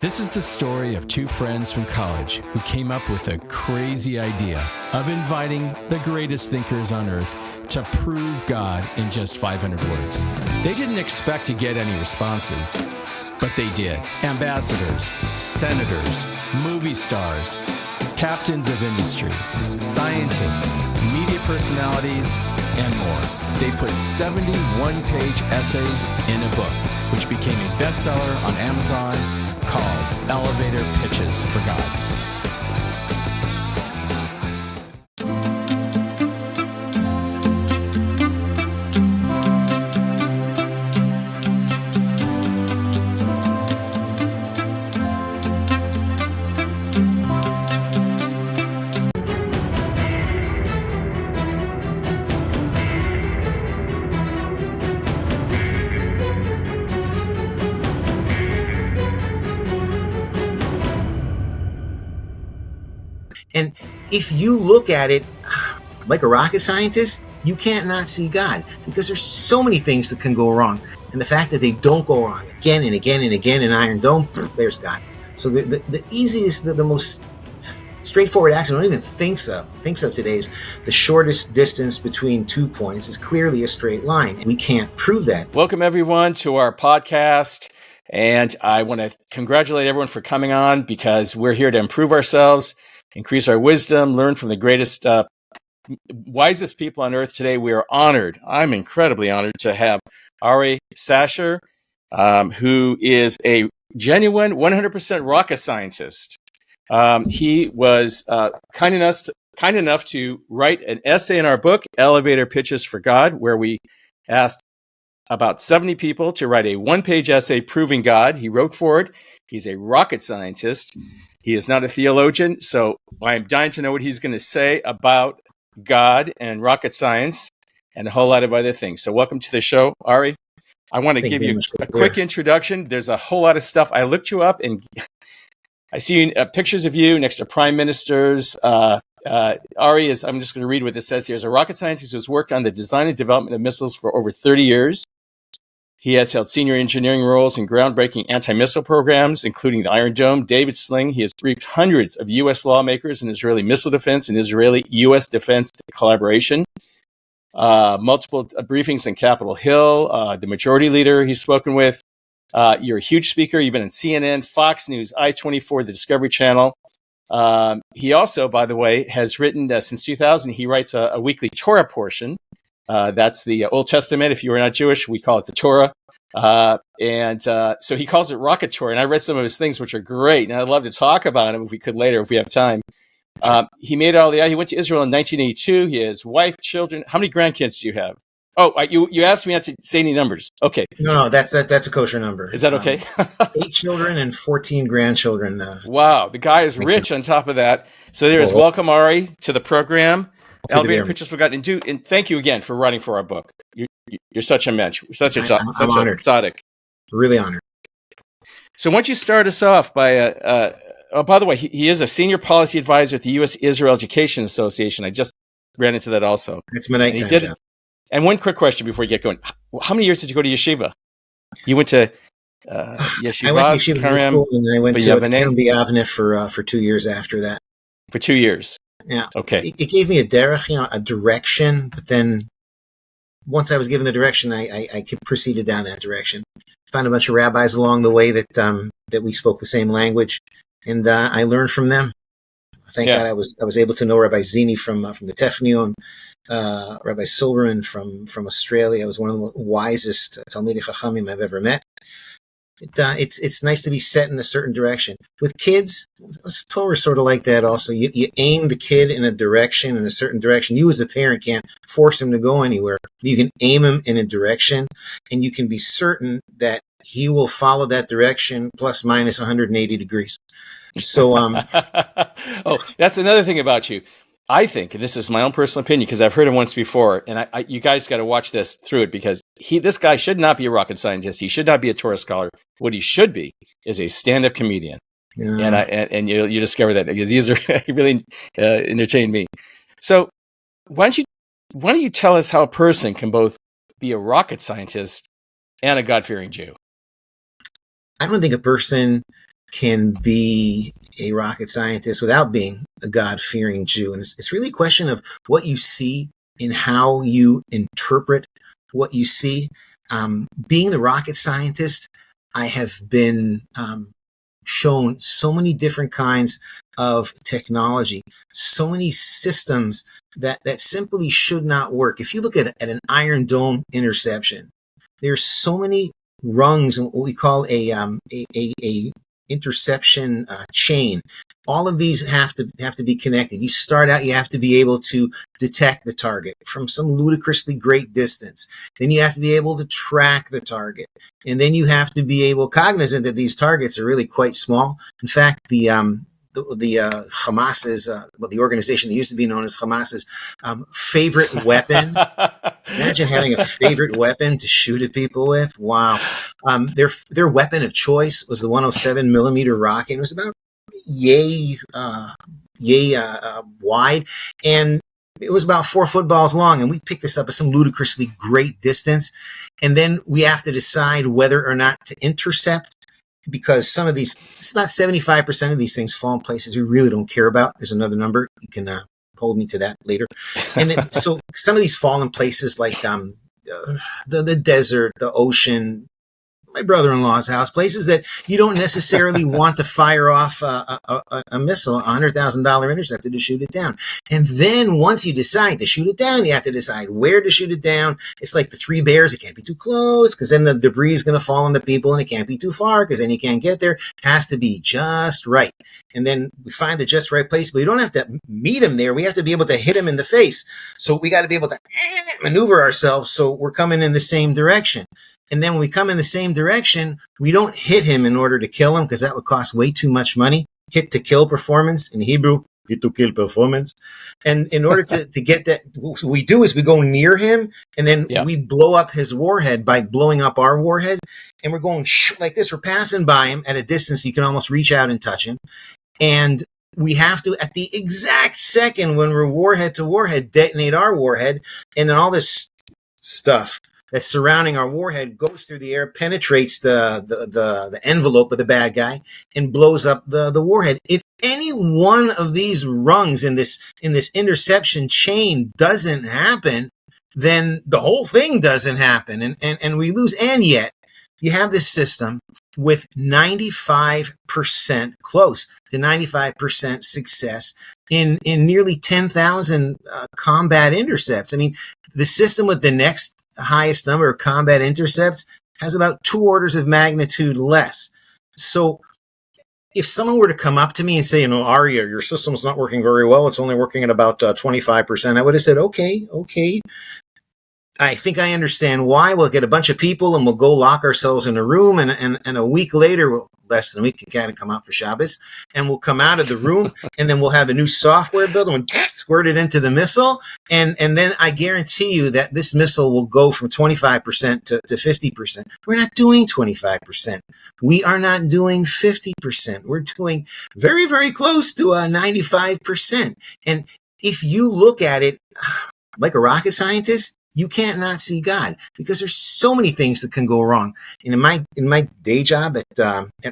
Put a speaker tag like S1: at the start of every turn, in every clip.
S1: This is the story of two friends from college who came up with a crazy idea of inviting the greatest thinkers on earth to prove God in just 500 words. They didn't expect to get any responses, but they did. Ambassadors, senators, movie stars, captains of industry, scientists, media personalities, and more. They put 71-page essays in a book, which became a bestseller on Amazon, called Elevator Pitches for God.
S2: And if you look at it like a rocket scientist, you can't not see God, because there's so many things that can go wrong. And the fact that they don't go wrong again and again and again in Iron Dome, there's God. So the easiest, the most straightforward axiom no one even thinks of today is the shortest distance between 2 points is clearly a straight line. We can't prove that.
S1: Welcome, everyone, to our podcast. And I want to congratulate everyone for coming on, because we're here to improve ourselves, increase our wisdom, learn from the greatest, wisest people on earth. Today, we are honored. I'm incredibly honored to have Ari Sasher, who is a genuine 100% rocket scientist. He was kind enough to write an essay in our book, Elevator Pitches for God, where we asked about 70 people to write a one-page essay proving God. He wrote for it. He's a rocket scientist. He is not a theologian, so I'm dying to know what he's going to say about God and rocket science and a whole lot of other things. So welcome to the show, Ari. I want to give you a quick introduction. There's a whole lot of stuff. I looked you up, and I see pictures of you next to prime ministers. Ari is, I'm just going to read what this says here, is a rocket scientist who has worked on the design and development of missiles for over 30 years. He has held senior engineering roles in groundbreaking anti-missile programs, including the Iron Dome, David Sling. He has briefed hundreds of U.S. lawmakers in Israeli missile defense and Israeli-U.S. defense collaboration. Multiple briefings in Capitol Hill, the majority leader he's spoken with. You're a huge speaker. You've been on CNN, Fox News, I-24, the Discovery Channel. He also, by the way, has written, since 2000, he writes a weekly Torah portion. That's the Old Testament. If you are not Jewish, we call it the Torah. So he calls it Rocket Torah. And I read some of his things, which are great. And I'd love to talk about him if we could later, if we have time. He made all the, he went to Israel in 1982. He has wife, children. How many grandkids do you have? Oh, you asked me not to say any numbers. Okay.
S2: No, that's a kosher number.
S1: Is that okay?
S2: 8 children and 14 grandchildren.
S1: Wow. The guy is rich on top of that. So there's welcome, Ari, to the program. Elevator Pitches for God. And thank you again for writing for our book. You're such a mensch. Such a tzaddik.
S2: Really honored.
S1: So why don't you start us off by, by the way, he is a senior policy advisor at the U.S. Israel Education Association. I just ran into that also.
S2: It's my nighttime job.
S1: And one quick question before you get going. How many years did you go to yeshiva? You went to yeshiva?
S2: I went to yeshiva school, and then I went to Kerem B'Yavneh for 2 years after that.
S1: For 2 years?
S2: Yeah.
S1: Okay.
S2: It gave me a direction, but then once I was given the direction, I proceeded down that direction. Found a bunch of rabbis along the way that we spoke the same language, and I learned from them. Thank God I was able to know Rabbi Zini from the Technion, Rabbi Silverman from Australia. I was one of the wisest Talmidei Chachamim I've ever met. It's nice to be set in a certain direction. With kids, Torah is sort of like that also. You aim the kid in a certain direction. You as a parent can't force him to go anywhere. You can aim him in a direction, and you can be certain that he will follow that direction plus minus 180 degrees. So,
S1: oh, that's another thing about you. I think, and this is my own personal opinion because I've heard it once before, and you guys got to watch this through it, because this guy should not be a rocket scientist. He should not be a Torah scholar. What he should be is a stand-up comedian. Yeah. And you discover that, because he really entertained me. So why don't you tell us how a person can both be a rocket scientist and a God-fearing Jew?
S2: I don't think a person can be a rocket scientist without being a God-fearing Jew. And it's really a question of what you see and how you interpret what you see. Being the rocket scientist, I have been shown so many different kinds of technology, so many systems that simply should not work. If you look at an Iron Dome interception, there's so many rungs in what we call a interception chain. All of these have to be connected. You start out, you have to be able to detect the target from some ludicrously great distance. Then you have to be able to track the target. And then you have to be cognizant that these targets are really quite small. In fact, the Hamas's, the organization that used to be known as Hamas's favorite weapon. Imagine having a favorite weapon to shoot at people with. Wow. Their weapon of choice was the 107 millimeter rocket. It was about yay wide, and it was about 4 footballs long. And we picked this up at some ludicrously great distance. And then we have to decide whether or not to intercept, because some of these, it's about 75% of these things fall in places we really don't care about. There's another number. You can hold me to that later. And then, so some of these fall in places like the desert, the ocean, my brother-in-law's house, places that you don't necessarily want to fire off a missile, a $100,000 interceptor to shoot it down. And then once you decide to shoot it down, you have to decide where to shoot it down. It's like the 3 bears. It can't be too close because then the debris is going to fall on the people, and it can't be too far because then you can't get there. It has to be just right. And then we find the just right place, but we don't have to meet him there. We have to be able to hit him in the face. So we got to be able to maneuver ourselves so we're coming in the same direction. And then when we come in the same direction, we don't hit him in order to kill him, because that would cost way too much money. Hit to kill performance in Hebrew, hit to kill performance. And in order to get that, what we do is we go near him, and then we blow up his warhead by blowing up our warhead. And we're going like this. We're passing by him at a distance you can almost reach out and touch him. And we have to, at the exact second when we're warhead to warhead, detonate our warhead. And then all this stuff that's surrounding our warhead goes through the air, penetrates the envelope of the bad guy, and blows up the warhead. If any one of these rungs in this interception chain doesn't happen, then the whole thing doesn't happen, and we lose. And yet, you have this system with 95% close to 95% success in nearly 10,000 combat intercepts. I mean, the system with the next highest number of combat intercepts has about 2 orders of magnitude less. So if someone were to come up to me and say, Ari, your system's not working very well, it's only working at about 25%, I would have said, okay. I think I understand why. We'll get a bunch of people and we'll go lock ourselves in a room, and a week later, less than a week, you kind of come out for Shabbos, and we'll come out of the room, and then we'll have a new software build and squirt it into the missile, and then I guarantee you that this missile will go from 25% to 50%. We're not doing 25%. We are not doing 50%. We're doing very, very close to 95%. And if you look at it like a rocket scientist, you can't not see God, because there's so many things that can go wrong. And in my day job at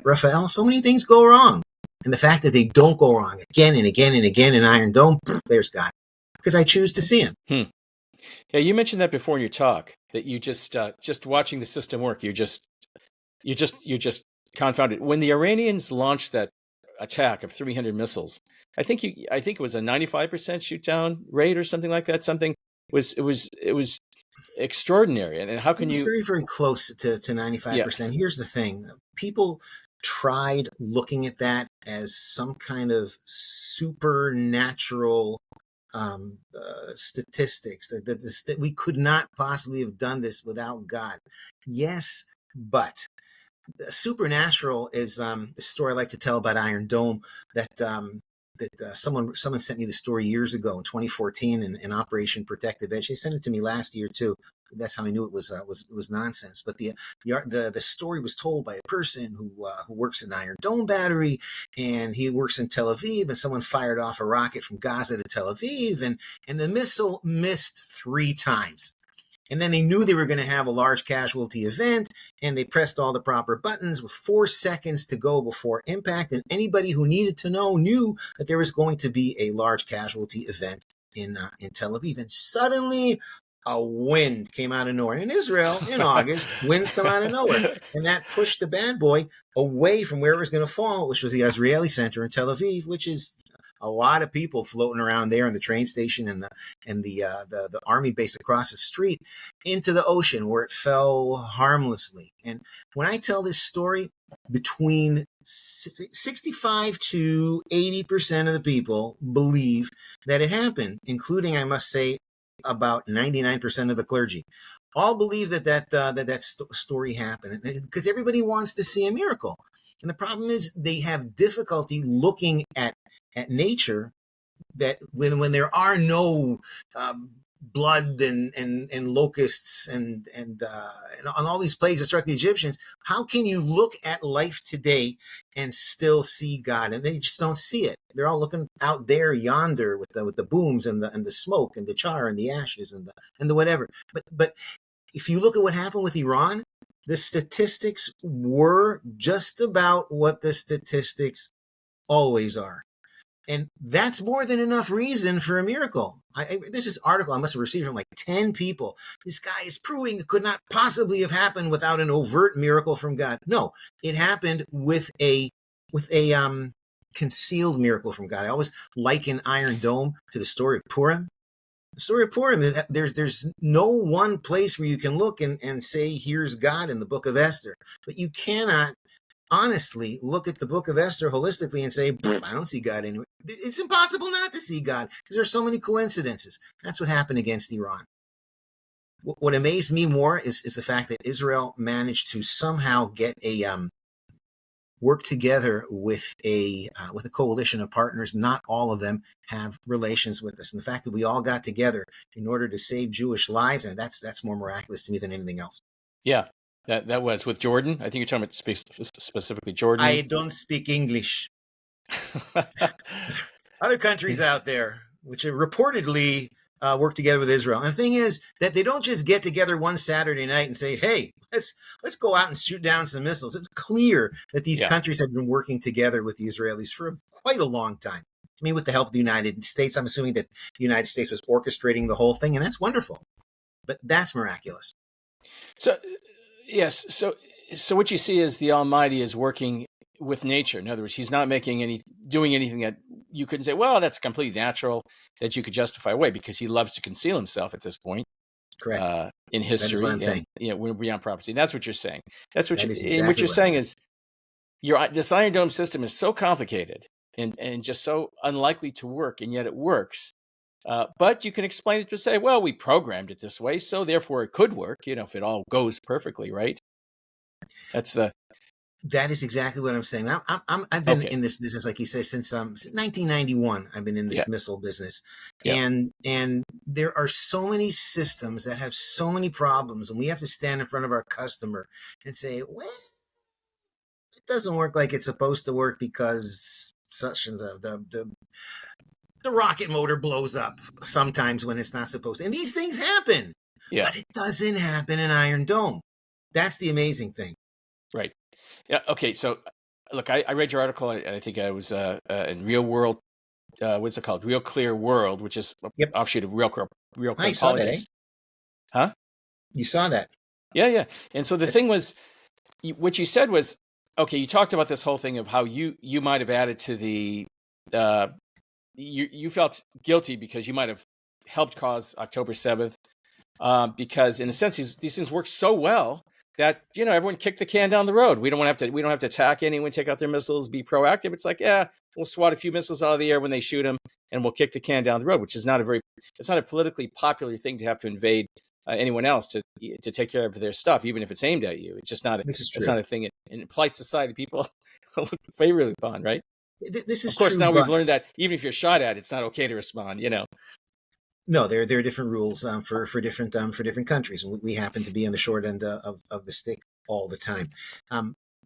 S2: Raphael, so many things go wrong. And the fact that they don't go wrong again and again and again in Iron Dome, there's God, because I choose to see him.
S1: Yeah, you mentioned that before in your talk, that you just watching the system work, you're just confounded. When the Iranians launched that attack of 300 missiles, I think it was a 95% shoot down rate or something like that. It was extraordinary. And how can you?
S2: It's very, very close to 95%. Yeah. Here's the thing. People tried looking at that as some kind of supernatural statistics, that we could not possibly have done this without God. Yes, but supernatural is the story I like to tell about Iron Dome, that someone sent me the story years ago in 2014 in Operation Protective Edge. They sent it to me last year too. That's how I knew it was nonsense. But the story was told by a person who works in Iron Dome battery, and he works in Tel Aviv, and someone fired off a rocket from Gaza to Tel Aviv, and the missile missed 3 times. And then they knew they were going to have a large casualty event, and they pressed all the proper buttons with 4 seconds to go before impact. And anybody who needed to know knew that there was going to be a large casualty event in Tel Aviv. And suddenly, a wind came out of nowhere. And in Israel, in August, winds come out of nowhere. And that pushed the bad boy away from where it was going to fall, which was the Israeli Center in Tel Aviv, which is a lot of people floating around there in the train station and the army base across the street into the ocean, where it fell harmlessly. And when I tell this story, between 65 to 80% of the people believe that it happened, including, I must say, about 99% of the clergy. All believe that story happened, because everybody wants to see a miracle. And the problem is they have difficulty looking at nature, that when there are no blood and locusts and on all these plagues that struck the Egyptians, how can you look at life today and still see God? And they just don't see it. They're all looking out there yonder with the booms and the smoke and the char and the ashes and the whatever. But if you look at what happened with Iran, the statistics were just about what the statistics always are. And that's more than enough reason for a miracle. There's this article I must have received from like 10 people. This guy is proving it could not possibly have happened without an overt miracle from God. No, it happened with a concealed miracle from God. I always liken Iron Dome to the story of Purim. The story of Purim, there's no one place where you can look and say, here's God in the book of Esther. But you cannot honestly look at the book of Esther holistically and say, I don't see God anywhere. It's impossible not to see God, because there's so many coincidences. That's what happened against Iran. What amazed me more is the fact that Israel managed to somehow get a work together with a coalition of partners. Not all of them have relations with us, and the fact that we all got together in order to save Jewish lives, and that's more miraculous to me than anything else.
S1: Yeah. That was with Jordan. I think you're talking about specifically Jordan.
S2: I don't speak English. Other countries out there which have reportedly work together with Israel. And the thing is that they don't just get together one Saturday night and say, hey, let's go out and shoot down some missiles. It's clear that these countries have been working together with the Israelis for quite a long time. I mean, with the help of the United States, I'm assuming that the United States was orchestrating the whole thing, and that's wonderful. But that's miraculous.
S1: So, yes. So what you see is the Almighty is working with nature. In other words, he's not doing anything that you couldn't say, well, that's completely natural, that you could justify away, because he loves to conceal himself at this point.
S2: Correct.
S1: In history.
S2: That is what I'm saying.
S1: We're beyond prophecy. And that's what you're saying. That's what
S2: exactly
S1: what you're saying is this Iron Dome system is so complicated and just so unlikely to work, and yet it works. But you can explain it to say, well, we programmed it this way, so therefore it could work, if it all goes perfectly, right?
S2: That is exactly what I'm saying. I've been in this business, like you say, since 1991. I've been in this missile business, and there are so many systems that have so many problems, and we have to stand in front of our customer and say, well, it doesn't work like it's supposed to work because such and the rocket motor blows up sometimes when it's not supposed to. And these things happen, but it doesn't happen in Iron Dome. That's the amazing thing.
S1: Right. Yeah. Okay. So, look, I read your article. I think I was in Real World. What's it called? Real Clear World, which is an offshoot of Real Clear Politics.
S2: Saw that, eh?
S1: Huh? You
S2: saw that?
S1: Yeah. And so the thing was, what you said was, okay, you talked about this whole thing of how you might have added to the, you felt guilty because you might have helped cause October 7th, because in a sense, these things work so well that, everyone kicked the can down the road. We don't have to attack anyone, take out their missiles, be proactive. It's like, we'll swat a few missiles out of the air when they shoot them, and we'll kick the can down the road, which is it's not a politically popular thing to have to invade anyone else to take care of their stuff, even if it's aimed at you. It's just not. It's not a thing in polite society people look favorably upon, right?
S2: This is
S1: of course.
S2: True,
S1: now we've learned that even if you're shot at, it's not okay to respond.
S2: No, there are different rules for different countries, and we happen to be on the short end of the stick all the time.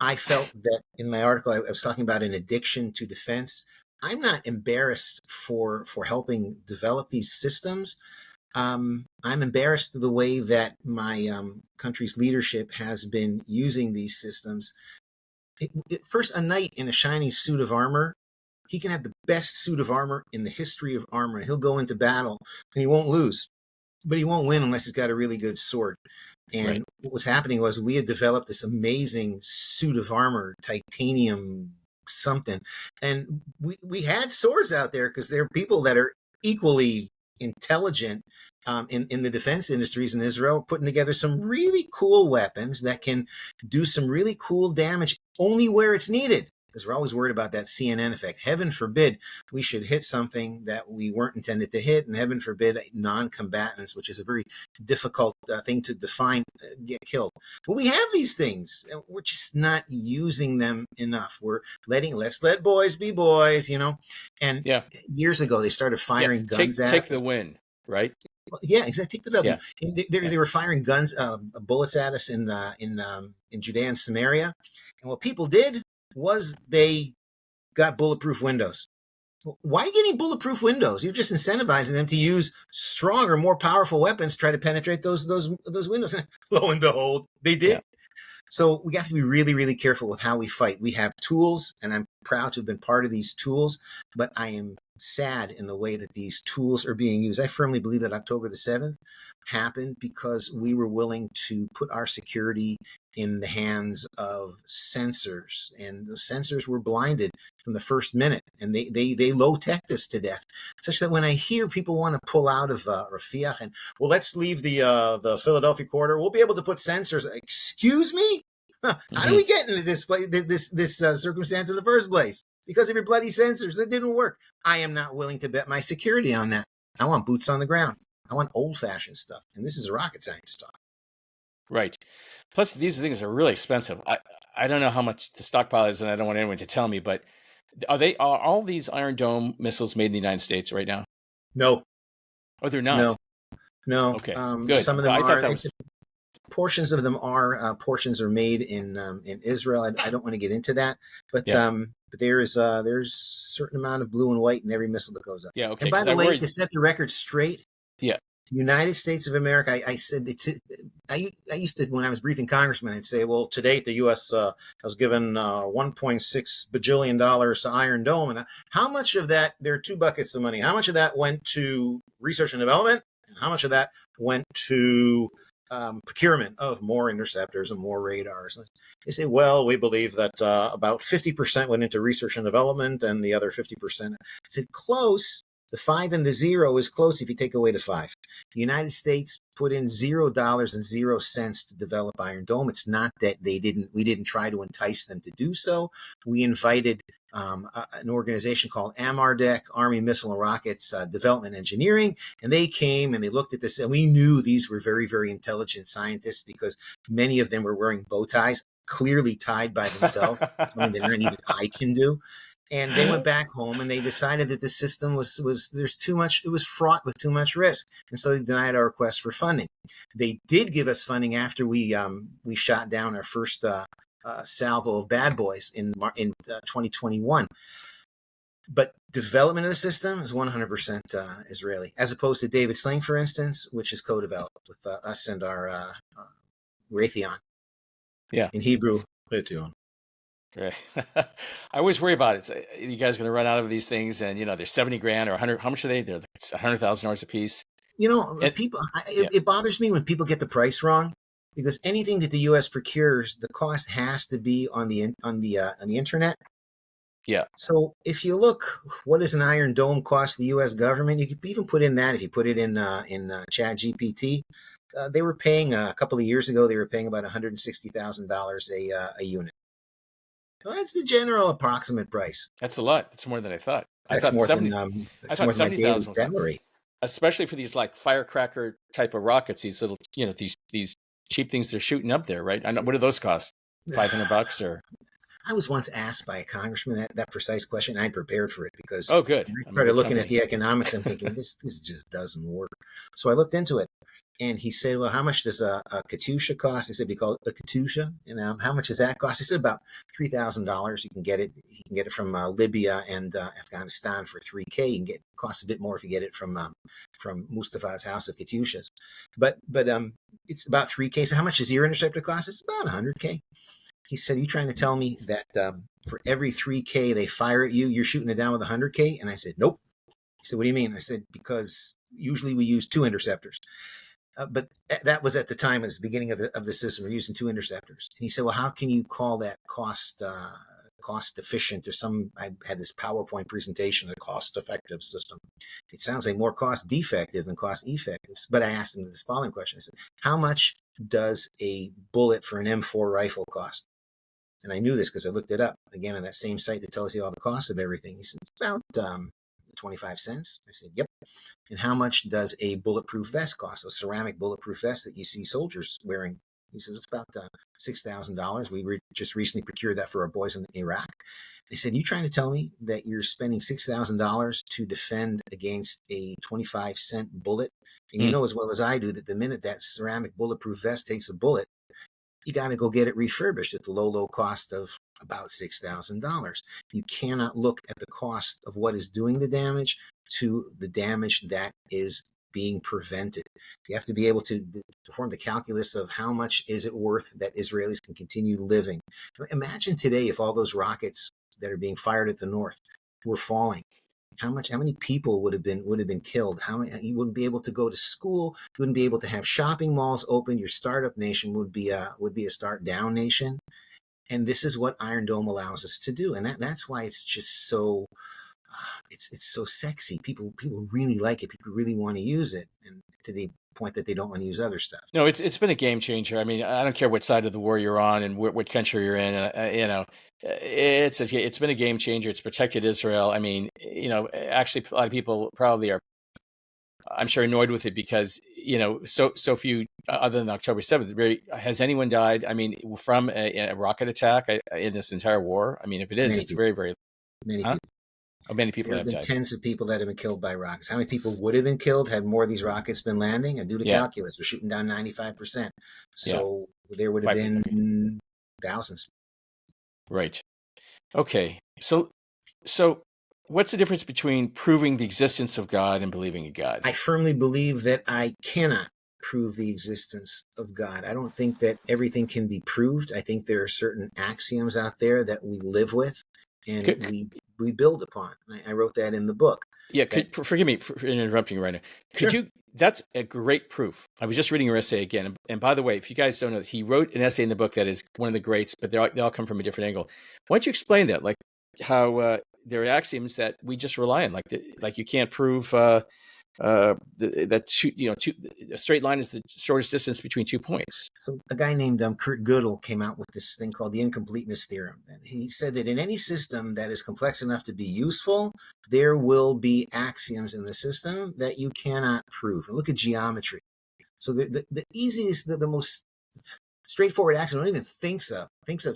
S2: I felt that in my article I was talking about an addiction to defense. I'm not embarrassed for helping develop these systems. I'm embarrassed of the way that my country's leadership has been using these systems. First, a knight in a shiny suit of armor, he can have the best suit of armor in the history of armor. He'll go into battle and he won't lose, but he won't win unless he's got a really good sword. And
S1: Right.
S2: what was happening was we had developed this amazing suit of armor, titanium something, and we had swords out there because there are people that are equally intelligent in the defense industries in Israel, putting together some really cool weapons that can do some really cool damage only where it's needed. Because we're always worried about that CNN effect. Heaven forbid we should hit something that we weren't intended to hit, and heaven forbid non-combatants, which is a very difficult thing to define, get killed. But we have these things. We're just not using them enough. Let's let boys be boys, And
S1: Yeah.
S2: years ago, they started firing guns at
S1: Take
S2: us.
S1: the win, right?
S2: Yeah, exactly. Take the W.
S1: Yeah.
S2: They were firing bullets at us in Judea and Samaria, and what people did was they got bulletproof windows. Why are you getting bulletproof windows? You're just incentivizing them to use stronger, more powerful weapons to try to penetrate those windows. Lo and behold, they did.
S1: Yeah.
S2: So we have to be really, really careful with how we fight. We have tools, and I'm proud to have been part of these tools, but I am sad in the way that these tools are being used. I firmly believe that October the 7th happened because we were willing to put our security in the hands of censors, and the censors were blinded from the first minute, and they low-teched us to death, such that when I hear people want to pull out of Rafiach and, well, let's leave the Philadelphia corridor, we'll be able to put censors. Excuse me? How do we get into this circumstance in the first place? Because of your bloody censors, that didn't work. I am not willing to bet my security on that. I want boots on the ground. I want old-fashioned stuff, and this is a rocket scientist talk.
S1: Right. Plus, these things are really expensive. I don't know how much the stockpile is, and I don't want anyone to tell me, but are all these Iron Dome missiles made in the United States right now?
S2: No.
S1: Oh, they're not?
S2: No.
S1: Okay, good.
S2: Some of them
S1: I thought
S2: are.
S1: that was...
S2: Portions of them are. Portions are made in Israel. I don't want to get into that, but but there's a certain amount of blue and white in every missile that goes up.
S1: Yeah, okay.
S2: And by the way, to set the record straight,
S1: yeah,
S2: United States of America, I said, I used to, when I was briefing congressmen, I'd say, well, to date, the U.S. has given $1.6 bajillion to Iron Dome. And how much of that, there are two buckets of money, how much of that went to research and development, and how much of that went to procurement of more interceptors and more radars? They say, well, we believe that about 50% went into research and development, and the other 50%. I said, close. The 5 and the 0 is close if you take away the 5. The United States put in $0.00 to develop Iron Dome. It's not that we didn't try to entice them to do so. We invited an organization called AMARDEC, Army Missile and Rockets Development Engineering, and they came and they looked at this, and we knew these were very, very intelligent scientists because many of them were wearing bow ties, clearly tied by themselves, something that not even I can do. And they went back home and they decided that the system there's too much, it was fraught with too much risk. And so they denied our request for funding. They did give us funding after we shot down our first salvo of bad boys in 2021. But development of the system is 100% Israeli, as opposed to David Sling, for instance, which is co-developed with us and our Raytheon.
S1: Yeah.
S2: In Hebrew, Raytheon.
S1: Right. I always worry about it. You guys are going to run out of these things, and they're 70 grand or 100. How much are they? They're $100,000 a piece.
S2: It bothers me when people get the price wrong, because anything that the U.S. procures, the cost has to be on the internet.
S1: Yeah.
S2: So if you look, what does an Iron Dome cost the U.S. government? You could even put in that if you put it in Chat GPT. They were paying a couple of years ago. They were paying about $160,000 a unit. Well, that's the general approximate price.
S1: That's a lot. That's more than I thought.
S2: That's more than my daily salary.
S1: Especially for these like firecracker type of rockets, these little, these cheap things they're shooting up there, right? I know. What do those cost? $500 or?
S2: I was once asked by a congressman that precise question. I prepared for it because
S1: good.
S2: I started looking at the economics and thinking this just doesn't work. So I looked into it. And he said, well, how much does a Katusha cost? I said, we call it a Katusha. How much does that cost? He said, about $3,000. You can get it. You can get it from Libya and Afghanistan for $3K. You can get, it costs a bit more if you get it from Mustafa's house of Katushas. But it's about $3K. So how much does your interceptor cost? It's about $100K. He said, are you trying to tell me that for every $3K they fire at you, you're shooting it down with $100K? And I said, nope. He said, what do you mean? I said, because usually we use 2 interceptors. But that was at the time, it was the beginning of the system. We're using 2 interceptors. And he said, well, how can you call that cost efficient? I had this PowerPoint presentation, a cost effective system. It sounds like more cost defective than cost effective. But I asked him this following question. I said, how much does a bullet for an M4 rifle cost? And I knew this because I looked it up again on that same site that tells you all the costs of everything. He said, it's about 25 cents. I said, yep. And how much does a bulletproof vest cost? A ceramic bulletproof vest that you see soldiers wearing. He says, it's about $6,000. We just recently procured that for our boys in Iraq. I said, you trying to tell me that you're spending $6,000 to defend against a 25-cent bullet? And you know as well as I do that the minute that ceramic bulletproof vest takes a bullet, you got to go get it refurbished at the low cost of about $6,000. You cannot look at the cost of what is doing the damage to the damage that is being prevented. You have to be able to perform the calculus of how much is it worth that Israelis can continue living. Imagine today if all those rockets that are being fired at the north were falling. How many people would have been killed? You wouldn't be able to go to school. You wouldn't be able to have shopping malls open. Your startup nation would be a start down nation. And this is what Iron Dome allows us to do. And that's why it's just so, it's so sexy. People really like it. People really want to use it. And to the point that they don't want to use other stuff.
S1: No, it's been a game changer. I mean, I don't care what side of the war you're on and what country you're in. It's been a game changer. It's protected Israel. I mean, actually, a lot of people probably are, I'm sure, annoyed with it because so few, other than October 7th. Has anyone died? I mean, from a rocket attack in this entire war? I mean, if it is, it's very, very
S2: many people.
S1: Oh, many people
S2: have
S1: been
S2: died. Tens of people that have been killed by rockets. How many people would have been killed had more of these rockets been landing? And do the calculus. We're shooting down 95%. So there would have been thousands.
S1: Right. Okay. So what's the difference between proving the existence of God and believing in God?
S2: I firmly believe that I cannot prove the existence of God. I don't think that everything can be proved. I think there are certain axioms out there that we live with and we build upon. I wrote that in the book.
S1: Yeah, forgive me for interrupting you right now. Could you? That's a great proof. I was just reading your essay again. And by the way, if you guys don't know, he wrote an essay in the book that is one of the greats, but they all come from a different angle. Why don't you explain that? Like how there are axioms that we just rely on, like you can't prove that a straight line is the shortest distance between 2 points.
S2: So a guy named Kurt Gödel came out with this thing called the incompleteness theorem. And he said that in any system that is complex enough to be useful, there will be axioms in the system that you cannot prove. And look at geometry. So the easiest, the most straightforward axiom I don't even thinks of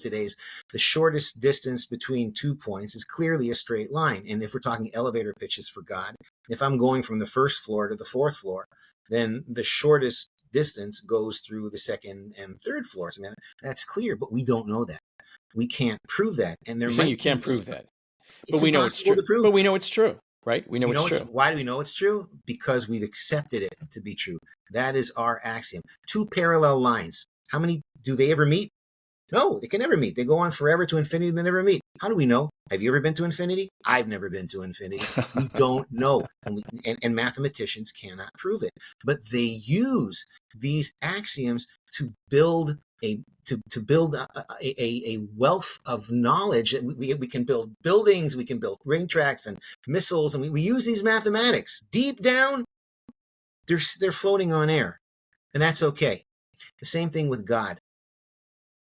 S2: today is the shortest distance between 2 points is clearly a straight line. And if we're talking elevator pitches for God, if I'm going from the first floor to the fourth floor, then the shortest distance goes through the second and third floors. I mean, that's clear, but we don't know that. We can't prove that. And
S1: You're saying you can't prove that, but we know it's true. But we know it's true, right? We know it's true.
S2: Why do we know it's true? Because we've accepted it to be true. That is our axiom. 2 parallel lines. How many do they ever meet? No, they can never meet. They go on forever to infinity and they never meet. How do we know? Have you ever been to infinity? I've never been to infinity. We don't know. And mathematicians cannot prove it. But they use these axioms to build a wealth of knowledge. We can build buildings, we can build ring tracks and missiles, and we use these mathematics. Deep down, they're floating on air. And that's okay. The same thing with God.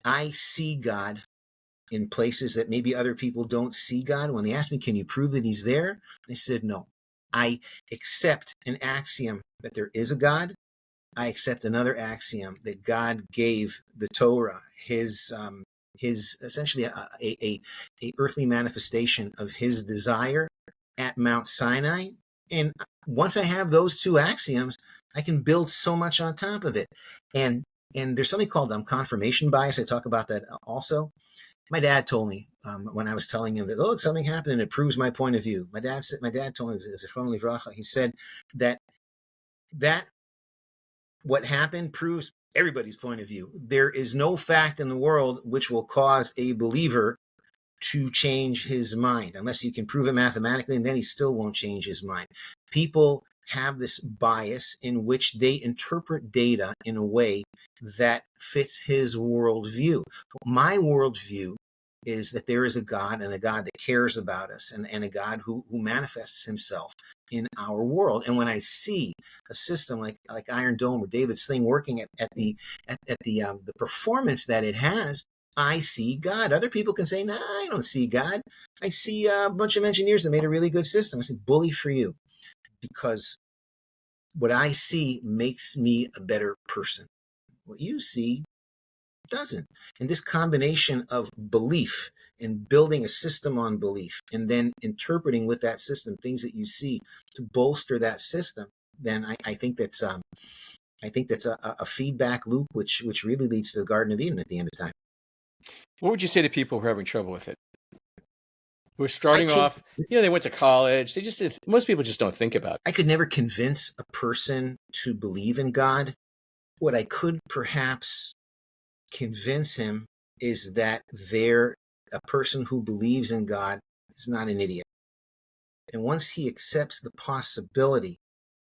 S2: I see God in places that maybe other people don't see God. When they ask me, can you prove that he's there? I said, no. I accept an axiom that there is a God. I accept another axiom that God gave the Torah, his essentially a earthly manifestation of his desire at Mount Sinai. And once I have those two axioms, I can build so much on top of it. And there's something called confirmation bias. I talk about that also. My dad told me when I was telling him that, look, something happened and it proves my point of view. My dad told me, he said that what happened proves everybody's point of view. There is no fact in the world which will cause a believer to change his mind unless you can prove it mathematically, and then he still won't change his mind. People have this bias in which they interpret data in a way that fits his worldview. My worldview is that there is a God, and a God that cares about us, and a God who manifests himself in our world. And when I see a system like Iron Dome or David's thing working at the performance that it has, I see God. Other people can say, nah, I don't see God. I see a bunch of engineers that made a really good system. I say, bully for you, because what I see makes me a better person. What you see doesn't. And this combination of belief and building a system on belief and then interpreting with that system things that you see to bolster that system, then I think that's a feedback loop which really leads to the Garden of Eden at the end of time.
S1: What would you say to people who are having trouble with it? Who are starting off, they went to college. Most people just don't think about it.
S2: I could never convince a person to believe in God. What I could perhaps convince him is that a person who believes in God is not an idiot. And once he accepts the possibility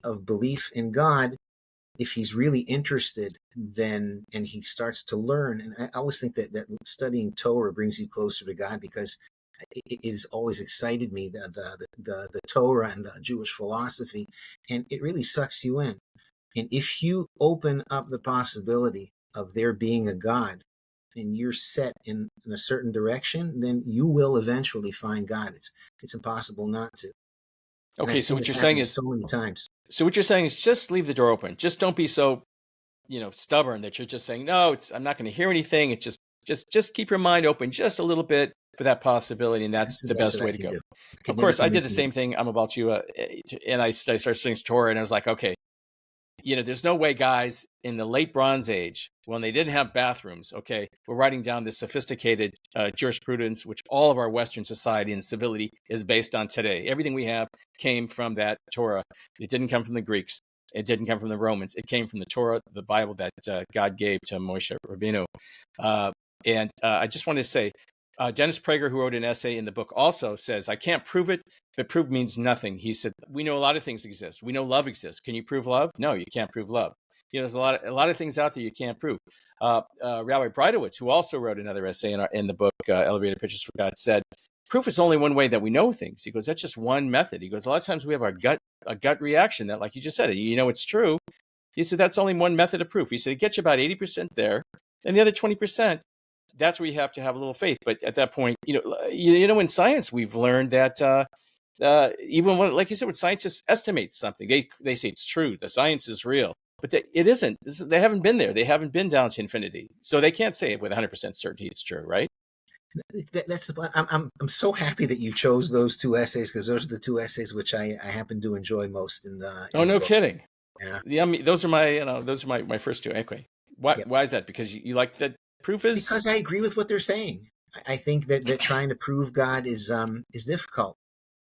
S2: of belief in God, if he's really interested, and he starts to learn, and I always think that studying Torah brings you closer to God, because it has always excited me, the Torah and the Jewish philosophy, and it really sucks you in. And if you open up the possibility of there being a God, and you're set in a certain direction, then you will eventually find God. It's impossible not to.
S1: Okay, so what you're saying is
S2: so many times.
S1: So what you're saying is just leave the door open. Just don't be so, stubborn that you're just saying, no, I'm not going to hear anything. It's just keep your mind open just a little bit for that possibility, and that's the best way to go. Of course, I did the same thing. I'm about you, and I started studying Torah, and I was like, okay, there's no way, guys, in the late Bronze Age, when they didn't have bathrooms, okay, we're writing down this sophisticated jurisprudence, which all of our Western society and civility is based on today. Everything we have came from that Torah. It didn't come from the Greeks. It didn't come from the Romans. It came from the Torah, the Bible that God gave to Moshe Rabbeinu. And I just wanted to say, Dennis Prager, who wrote an essay in the book, also says, I can't prove it, but prove means nothing. He said, we know a lot of things exist. We know love exists. Can you prove love? No, you can't prove love. There's a lot of things out there you can't prove. Rabbi Breitowitz, who also wrote another essay in the book, Elevated Pictures for God, said, proof is only one way that we know things. He goes, that's just one method. He goes, a lot of times we have a gut reaction that, like you just said, it's true. He said, that's only one method of proof. He said, it gets you about 80% there. And the other 20%, that's where you have to have a little faith. But at that point, in science, we've learned that even when, like you said, when scientists estimate something, they say it's true. The science is real, but it isn't. They haven't been there. They haven't been down to infinity, so they can't say with 100% certainty it's true, right?
S2: That's I'm so happy that you chose those two essays, because those are the two essays which I happen to enjoy most in the.
S1: Oh, no kidding.
S2: Yeah.
S1: I mean, those are my first two. Anyway, why is that? Because you like that proof is?
S2: Because I agree with what they're saying. I think that trying to prove God is difficult.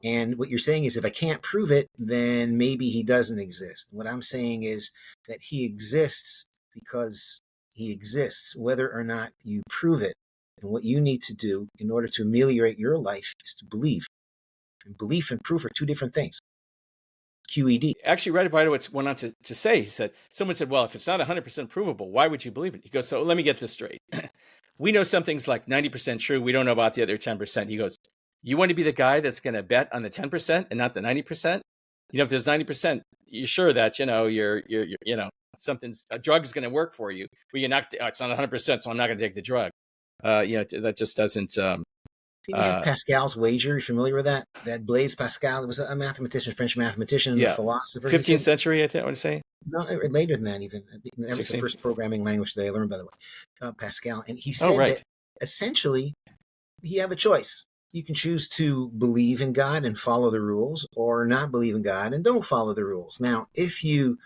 S2: And what you're saying is, if I can't prove it, then maybe he doesn't exist. What I'm saying is that he exists because he exists, whether or not you prove it. And what you need to do in order to ameliorate your life is to believe. And belief and proof are two different things. QED.
S1: Actually, Rabbi Breitowitz went on to say, someone said, well, if it's not 100% provable, why would you believe it? He goes, so let me get this straight. We know something's like 90% true. We don't know about the other 10%. He goes, you want to be the guy that's going to bet on the 10% and not the 90%? If there's 90%, you're sure that, you're a drug's going to work for you. Well, you're not, it's not 100%, so I'm not going to take the drug. That just doesn't.
S2: You have Pascal's wager. You're familiar with that? That Blaise Pascal, it was a mathematician, French mathematician, and a philosopher.
S1: 15th century, I want to say.
S2: No, later than that even. That was the first programming language that I learned, by the way, Pascal. And he said that essentially you have a choice. You can choose to believe in God and follow the rules, or not believe in God and don't follow the rules. Now, if you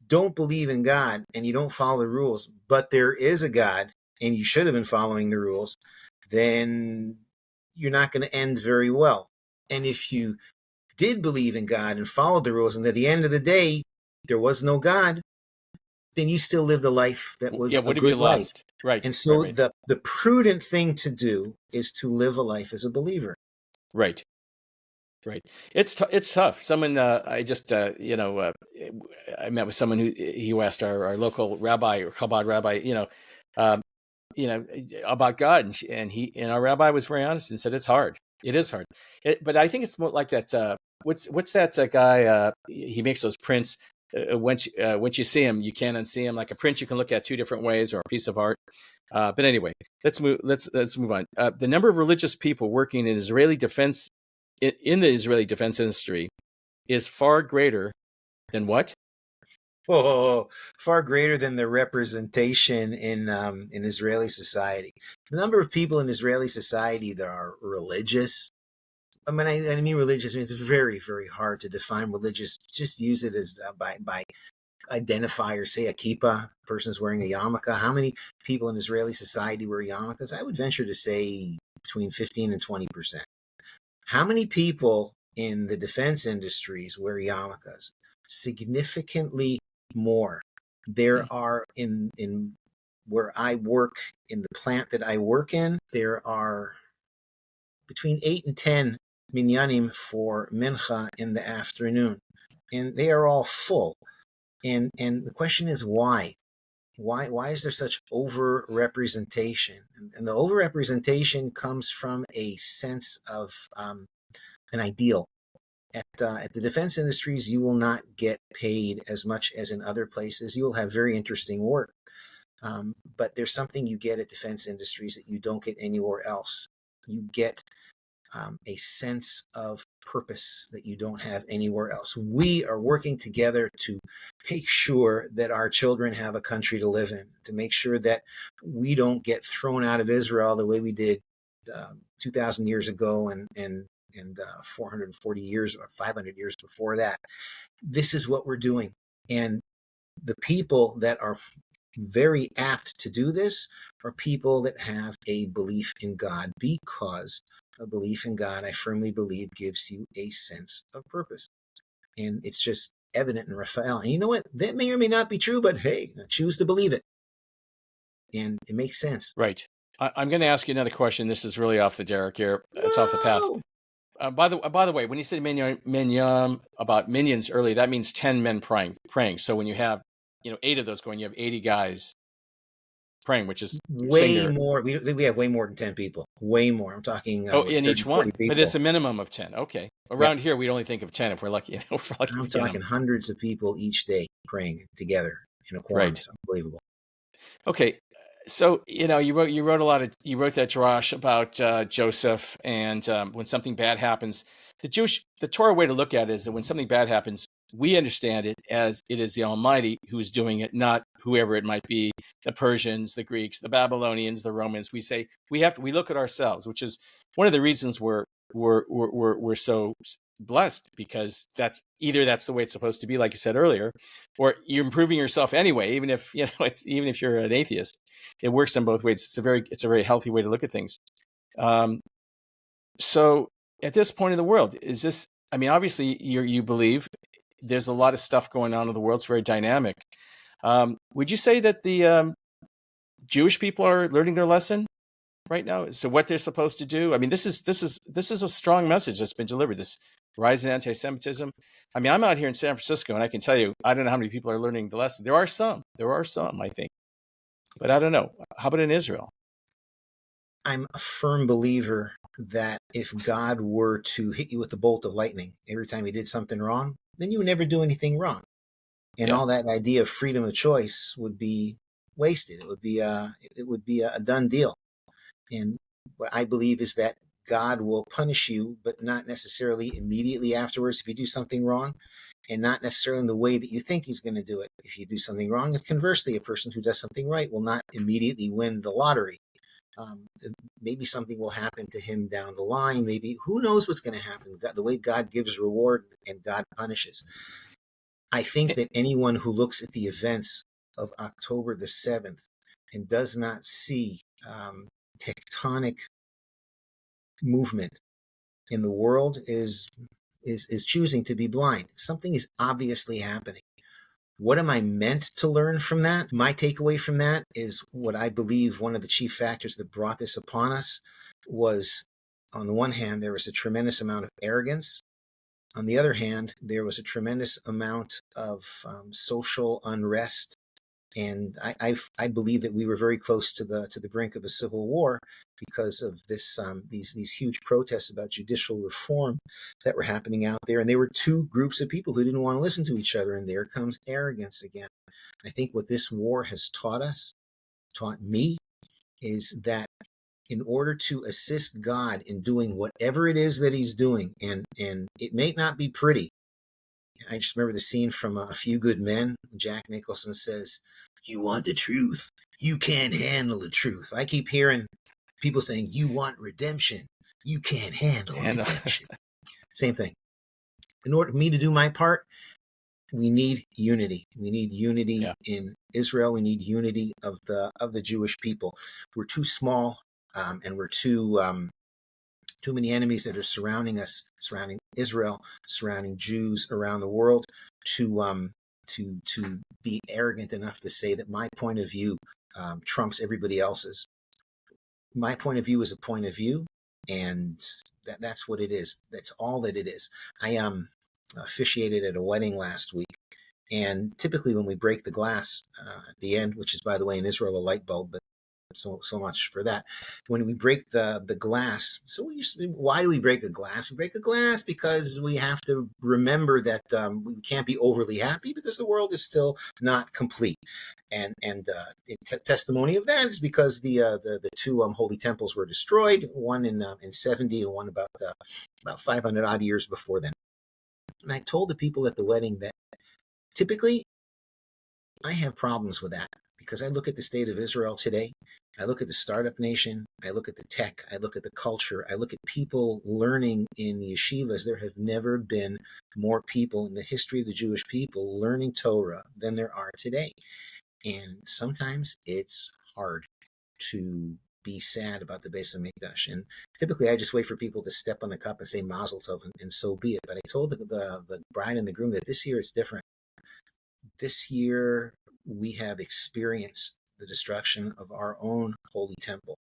S2: don't believe in God and you don't follow the rules, but there is a God and you should have been following the rules, then you're not going to end very well. And if you did believe in God and followed the rules, and at the end of the day, there was no God, then you still lived a life that was
S1: Yeah,
S2: a
S1: what have you
S2: good life.
S1: lost? Right,
S2: And so
S1: right.
S2: the prudent thing to do is to live a life as a believer.
S1: Right. Right. It's tough. Someone I just I met with someone who asked our local rabbi or Chabad rabbi, um, about God, and our rabbi was very honest and said it's hard. It is hard. But I think it's more like that. What's that guy? He makes those prints. Once you see him, you can't unsee him. Like a print, you can look at two different ways, or a piece of art. But anyway, let's move. Let's move on. The number of religious people working in Israeli defense in the Israeli defense industry is far greater than what?
S2: Oh, far greater than the representation in Israeli society. The number of people in Israeli society that are religious. I mean religious. I mean, it's very, very hard to define religious. Just use it as by identifier. Say a kippah, a person's wearing a yarmulke. How many people in Israeli society wear yarmulkes? I would venture to say between 15 and 20%. How many people in the defense industries wear yarmulkes? Significantly more. There are in where I work, in the plant that I work in, there are between 8 and 10 minyanim for mincha in the afternoon, and they are all full. And the question is why? Why is there such over representation? And the over representation comes from a sense of an ideal. At the defense industries, you will not get paid as much as in other places. You will have very interesting work. But there's something you get at defense industries that you don't get anywhere else. You get a sense of purpose that you don't have anywhere else. We are working together to make sure that our children have a country to live in, to make sure that we don't get thrown out of Israel the way we did 2,000 years ago and 440 years or 500 years before that. This is what we're doing. And the people that are very apt to do this are people that have a belief in God, because a belief in God, I firmly believe, gives you a sense of purpose. And it's just evident in Raphael. And you know what? That may or may not be true, but hey, I choose to believe it. And it makes sense.
S1: Right. I'm going to ask you another question. This is really off the derrick here. It's off the path.
S2: No!
S1: By the way, when you said minyan about minions earlier, that means 10 men praying. So when you have 8 of those going, you have 80 guys praying, which is
S2: Way
S1: singular.
S2: more. We have way more than 10 people. Way more. I'm talking
S1: in
S2: 30,
S1: each
S2: 40
S1: one,
S2: people.
S1: but it's a minimum of 10. Okay. Around here, we'd only think of 10 if we're lucky.
S2: I'm talking hundreds of people each day praying together in a quorum.
S1: Right.
S2: It's unbelievable.
S1: Okay. So, you wrote that drash about Joseph, and when something bad happens, the Torah way to look at it is that when something bad happens, we understand it as it is the Almighty who's doing it, not whoever it might be, the Persians, the Greeks, the Babylonians, the Romans. We say we look at ourselves, which is one of the reasons we're so blessed, because that's the way it's supposed to be, like you said earlier, or you're improving yourself anyway, even if even if you're an atheist. It works in both ways. It's a very healthy way to look at things. So at this point in the world, is this? I mean, obviously you believe there's a lot of stuff going on in the world. It's very dynamic. Would you say that the Jewish people are learning their lesson right now as to what they're supposed to do? I mean, this is a strong message that's been delivered. This rise in anti-Semitism. I mean, I'm out here in San Francisco, and I can tell you, I don't know how many people are learning the lesson. There are some, I think, but I don't know. How about in Israel?
S2: I'm a firm believer that if God were to hit you with a bolt of lightning every time you did something wrong, then you would never do anything wrong. And all that idea of freedom of choice would be wasted. It would be a done deal. And what I believe is that God will punish you, but not necessarily immediately afterwards if you do something wrong, and not necessarily in the way that you think he's going to do it if you do something wrong. And conversely, a person who does something right will not immediately win the lottery. Maybe something will happen to him down the line. Maybe, who knows what's going to happen? The way God gives reward and God punishes. I think that anyone who looks at the events of October the 7th and does not see tectonic movement in the world is choosing to be blind. Something is obviously happening. What am I meant to learn from that? My takeaway from that is what I believe one of the chief factors that brought this upon us was, on the one hand, there was a tremendous amount of arrogance. On the other hand, there was a tremendous amount of social unrest. And I believe that we were very close to the brink of a civil war because of these huge protests about judicial reform that were happening out there. And there were two groups of people who didn't want to listen to each other. And there comes arrogance again. I think what this war has taught me, is that in order to assist God in doing whatever it is that he's doing, and it may not be pretty. I just remember the scene from A Few Good Men. Jack Nicholson says, "You want the truth. You can't handle the truth." I keep hearing people saying, "You want redemption. You can't handle redemption." Same thing. In order for me to do my part, we need unity. We need unity in Israel. We need unity of the Jewish people. We're too small, and we're too many enemies that are surrounding us, surrounding Israel, surrounding Jews around the world, to be arrogant enough to say that my point of view trumps everybody else's. My point of view is a point of view, and that's what it is. That's all that it is. I officiated at a wedding last week, and typically when we break the glass at the end, which is, by the way, in Israel, a light bulb, but so much for that. When we break the glass, why do we break a glass? We break a glass because we have to remember that we can't be overly happy because the world is still not complete. And testimony of that is because the two holy temples were destroyed, one in 70 and one about 500 odd years before then. And I told the people at the wedding that typically I have problems with that, because I look at the state of Israel today. I look at the startup nation. I look at the tech. I look at the culture. I look at people learning in yeshivas. There have never been more people in the history of the Jewish people learning Torah than there are today. And sometimes it's hard to be sad about the Beis HaMikdash. And typically I just wait for people to step on the cup and say Mazel Tov, and so be it. But I told the bride and the groom that this year it's different. This year we have experienced the destruction of our own holy temple.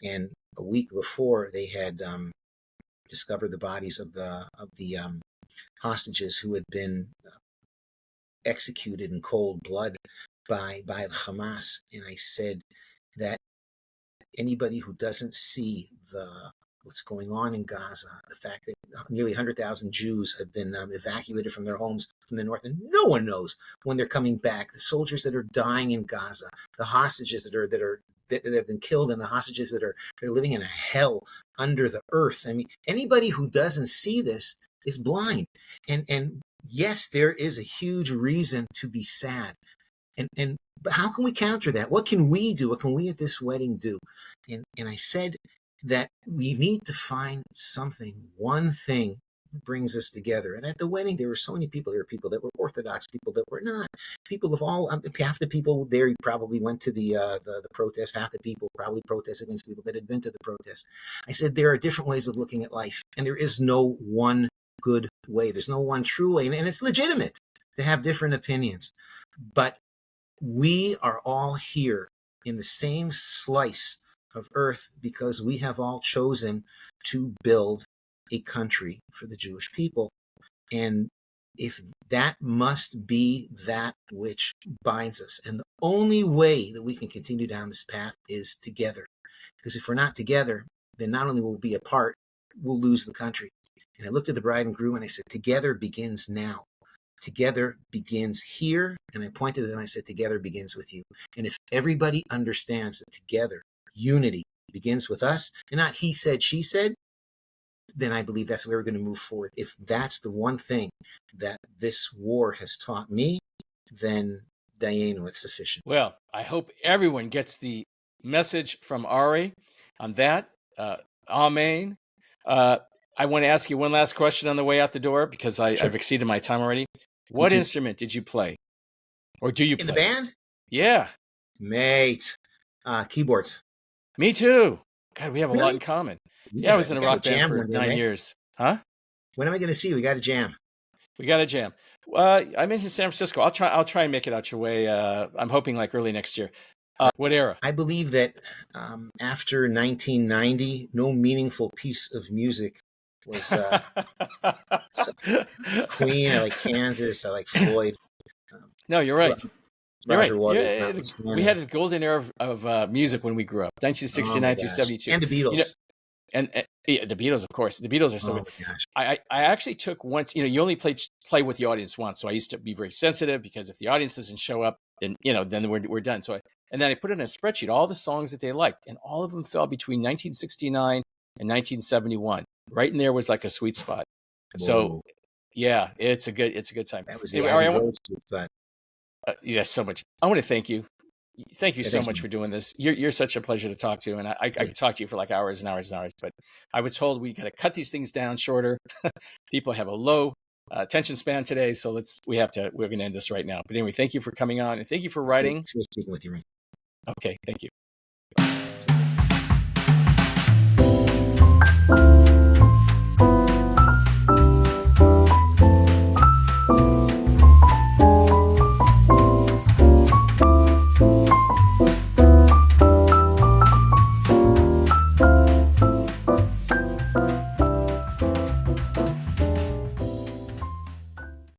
S2: And a week before, they had discovered the bodies of the hostages who had been executed in cold blood by the Hamas. And I said that anybody who doesn't see what's going on in Gaza, the fact that nearly 100,000 Jews have been evacuated from their homes from the north, and no one knows when they're coming back. The soldiers that are dying in Gaza, the hostages that have been killed, and the hostages that are living in a hell under the earth. I mean, anybody who doesn't see this is blind. And yes, there is a huge reason to be sad. But how can we counter that? What can we do? What can we at this wedding do? And I said that we need to find something, one thing that brings us together. And at the wedding, there were so many people. There were people that were Orthodox, people that were not, people of all, half the people there probably went to the protest, half the people probably protest against people that had been to the protest. I said, there are different ways of looking at life, and there is no one good way. There's no one true way, and it's legitimate to have different opinions. But we are all here in the same slice of earth because we have all chosen to build a country for the Jewish people. And if that must be that which binds us, and the only way that we can continue down this path is together. Because if we're not together, then not only will we be apart, we'll lose the country. And I looked at the bride and groom and I said, together begins now. Together begins here. And I pointed to them and I said, together begins with you. And if everybody understands that together, unity begins with us, and not he said, she said, then I believe that's where we're going to move forward. If that's the one thing that this war has taught me, then Dayenu, it's sufficient.
S1: Well, I hope everyone gets the message from Ari on that. Amen. I want to ask you one last question on the way out the door because I've exceeded my time already. What instrument did you play? Or do you play?
S2: In the band?
S1: Yeah.
S2: Mate. Keyboards.
S1: Me too. God, we have a lot
S2: Really?
S1: in common. I was in a rock band for 9 years. Huh?
S2: When am I going to see you? We got to jam.
S1: We got to jam. I'm in San Francisco. I'll try and make it out your way. I'm hoping like early next year. What era?
S2: I believe that after 1990, no meaningful piece of music was so Queen. I like Kansas. I like Floyd.
S1: No, you're right.
S2: Roger
S1: You're right.
S2: Waters.
S1: We had a golden era of music when we grew up, 1969 through 72.
S2: And the Beatles.
S1: And the Beatles, of course. The Beatles are so good.
S2: My gosh.
S1: I actually took once, you only play with the audience once. So I used to be very sensitive because if the audience doesn't show up, then, then we're done. And then I put it in a spreadsheet, all the songs that they liked, and all of them fell between 1969 and 1971. Right in there was like a sweet spot.
S2: Whoa.
S1: So yeah, it's a good time.
S2: That was the Abbey sweet spot.
S1: Yes, so much. I want to thank you. Thank you so much for doing this. You're such a pleasure to talk to, and I could talk to you for like hours and hours and hours. But I was told we got to cut these things down shorter. People have a low attention span today, so we're going to end this right now. But anyway, thank you for coming on, and thank you for writing.
S2: Speaking with you, Ray.
S1: Okay, thank you.